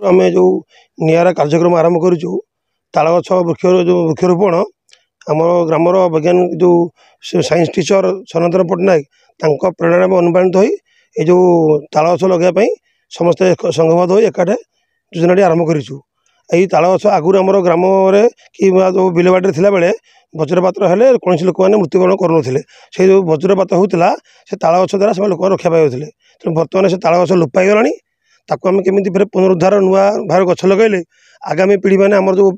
आम जो निरा कार्यक्रम आरंभ करूँ ताल गछ वृक्षरोपण आम ग्रामर वैज्ञानिक जो साइंस टीचर सनातन पट्टनायक तांको प्रेरणा में अनुप्राणित हो जो ताल गछ लगे समस्ते संघबद्ध हो एकाठे योजनाटी आरंभ करूँ। यही ताल गछ आगुरी आम ग्राम कि जो बिलबाड़ी थी बेले वज्रपात हेले कौन लोक मैंने मृत्युवरण करुले से जो वज्रपात होता से ताल गछ द्वारा लोक रक्षा पाते तेणु बर्तमान से ताल गछ लोप पाईगला ताको आम केमी फिर पुनरुद्धार नुआ भार गछ लगे आगामी पीढ़ी मैंने आम जो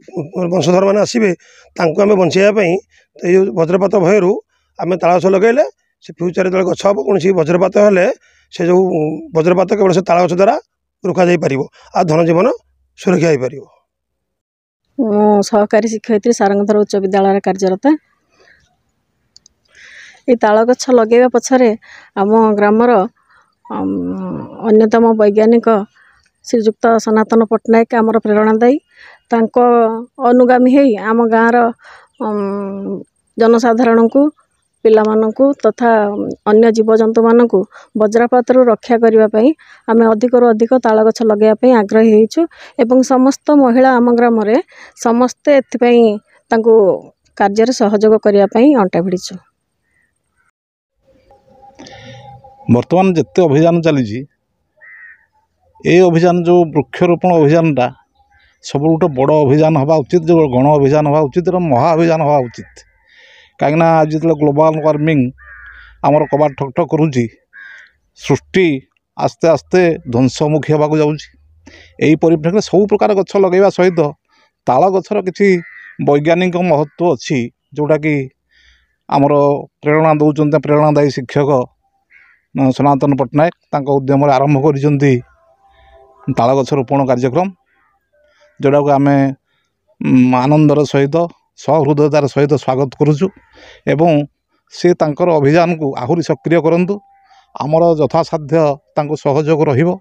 वंशधर मैंने आसवे आम बचाई ये वज्रपात भयरू आम ताल गछ लगे से फ्यूचर जो गछ हम कौन वज्रपात हेले से जो वज्रपात केवल से ताल गछ द्वारा रोका जा पार आ धनजीवन सुरक्षा हो पार। सहकारी शिक्षयित्री सारंगधर उच्च विद्यालय कार्यरत ये ताल गछ लगे पछरे आम ग्रामर अन्यतम वैज्ञानिक श्रीजुक्त सनातन पट्टनायक आमर प्रेरणादायी तांको अनुगामी है आम गाँव जनसाधारण को पिला मानकु तथा अन्य जीवजंतु मानकु वज्रपात रक्षा करने आम अधिक अधिक ताल गछ लगे आग्रही होइछु एवं समस्त महिला आम ग्राम समस्ते एथिपाई कार्य सहयोग करने अंटा भिड़ीछु। बर्तमान जिते अभियान चली अभियान जो वृक्षरोपण अभियानटा सब गोटे बड़ अभियान हवा उचित जो गण अभियान हवा उचित महा अभियान हवा उचित कहीं आज जो ग्लोबल वार्मिंग आमर कबाट ठक ठक करुँची सृष्टि आस्ते आस्ते ध्वंसमुखी होगा जाऊँगी परिप्रेक्षी सब प्रकार गछ लगेगा सहित ताल गछर किसी वैज्ञानिक महत्व अच्छी जोटा कि आमर प्रेरणा दौरान प्रेरणादायी शिक्षक सनातन पट्टनायक तांको उद्यम आरंभ कर ताल गछ रोपण कार्यक्रम जोटा को आम आनंदर सहित सहृदयतार सहित स्वागत करुचु एवं से तांकर अभियान को आहुरी सक्रिय करंतु आमर यथासाध्य तांको सहयोग रहिबो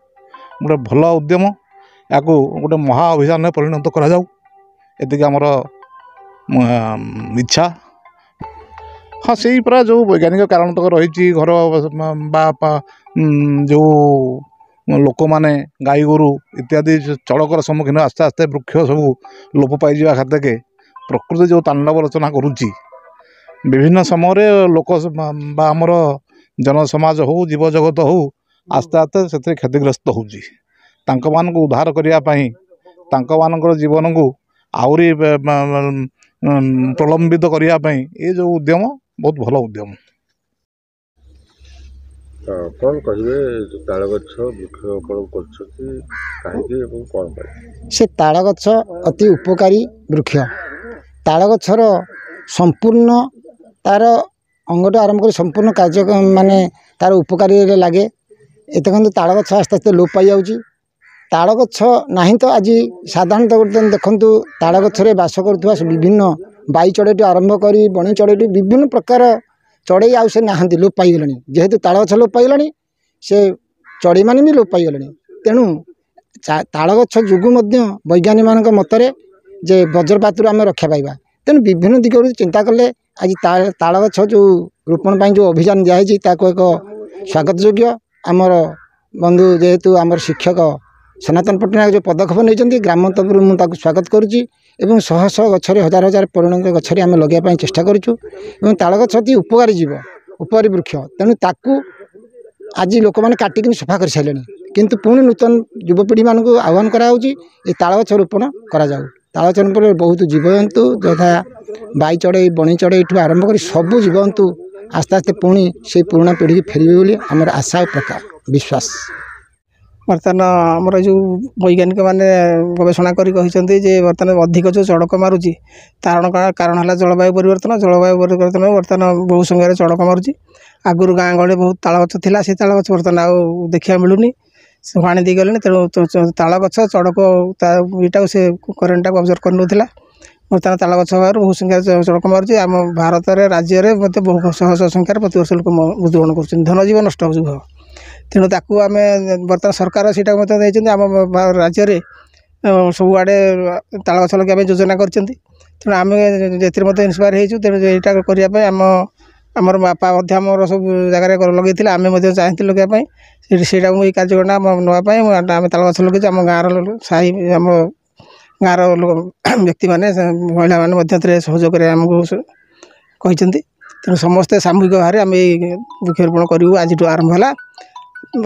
गोटे भल उद्यम या गोटे महा अभियान में परिणत करा जाऊ एतिक आमर इच्छा। हाँ से पूरा जो वैज्ञानिक कारण तक रही घर जो लोक मैंने गाई गोरु इत्यादि चड़कर सम्मुखीन आस्ते आस्ते वृक्ष सब लोप पाई खाते प्रकृति जो तांडव रचना करुच्ची विभिन्न समय लोक आमर जनसमाज हो जीवजगत हो आस्ते आस्ते से क्षतिग्रस्त होउची तांको उद्धार करने जीवन को आहुरी प्रलंबित करने ये जो उद्यम बहुत भल उद्यम। कौन कहे ताल गछ वृक्षरोपण कर से ताल गछ अति उपकारी वृक्ष ताल गछर संपूर्ण तार अंगठ आरंभ कर संपूर्ण कार्य माने तार उपकारी लगे एत ताल गछ आस्ते आस्ते लोप पाई जाऊँगी ताल गछ नहीं तो आज साधारणतः देखु ताल गछरे बास करुवा विभिन्न बाई चढ़ई आरंभ कर बणी चढ़ई विभिन्न प्रकार चढ़ई आउ से नहांती लोप पाईगले जेहेतु ताल गछ लोप पाईगला से चढ़ई मान भी लोप पाईगले तेणु ताल गछ जोगु वैज्ञानिक मान मतरे जे वज्रपात आम रक्षा पाइबा तेणु विभिन्न दिगरू चिंता कले आज ताल गछ जो रोपण जो अभियान दिखाई एक स्वागत योग्य आमर बंधु जेहेतु आमर शिक्षक सनातन पट्टनायक जो पदक्षेप नहीं ग्राम तरफ मुझे स्वागत करुच्ची एवं शह शह गछरे हजार हजार परिणत गछरे आम लगे चेष्टा करूँ ताल गछ अति उपकारी जीव उपकारी वृक्ष तेणु ताकू आज लोक मैंने काटिक सफा कर सारे किंतु पुणी नूतन युवपीढ़ी मान आह्वान कराऊँगी ये ताल गछ रोपण करा जाऊ ताल गछ रोपण बहुत जीवजंतु यथा बाई चढ़ई बणी चढ़ई आरंभ कर सब जीवजंतु आस्ते आस्ते पुणी से पुराणा पीढ़ी की फेरबे बोली आमर आशा प्रकार विश्वास। बर्तमान आमर जो वैज्ञानिक मैंने गवेषणा करी बर्तमान अधिक जो चड़क मारुची कारण है जलवायु परिवर्तन बर्तमान बहुत संख्यार चड़क मारुची आगुरी गाँ गहली बहुत ताल गछ थिला से ताल गछ बर्तमान आउ देखा मिलूनी हाणी दी गले तेणु ताल गछ चड़क यहाँ से करेन्ट टाक अब्जर्व कर नौला बर्तमान ताल गछ हबार बहुत संख्यार चड़क मारुची आम भारत राज्य में बहुत शह शह संख्यार प्रति वर्ष लोक मृत्युवरण कर धनजीव नष्ट हो तेणु ताकू आम बर्तमान सरकार सीटा आम राज्य में सबुआड़े ताल गछ लगे योजना कर तेणु आम इन्स्पायर हो तेणु यहाँ करने आम ଆମର ବାପା ମଧ୍ୟ ଆମର ସବୁ ଜାଗାରେ ଲଗେଇଥିଲେ, ଆମେ ମଧ୍ୟ ଚାହିଁଥିଲୁ ଲଗେଇବା ପାଇଁ। ସେଇଟାକୁ ମୁଁ ଏଇ କାର୍ଯ୍ୟକ୍ରମଟା ନେବା ପାଇଁ ଆମେ ତାଳ ଗଛ ଲଗେଇଛୁ। ଆମ ଗାଁର ସାହି ଆମ ଗାଁର ବ୍ୟକ୍ତିମାନେ ମହିଳାମାନେ ମଧ୍ୟ ଏଥିରେ ସହଯୋଗ କରିବା ଆମକୁ କହିଛନ୍ତି। ତେଣୁ ସମସ୍ତେ ସାମୂହିକ ଭାବରେ ଆମେ ଏଇ ବୃକ୍ଷରୋପଣ କରିବୁ। ଆଜିଠୁ ଆରମ୍ଭ ହେଲା।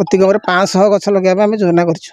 ଅତି କମରେ 500 ଗଛ ଲଗାଇବା ପାଇଁ ଆମେ ଯୋଜନା କରିଛୁ।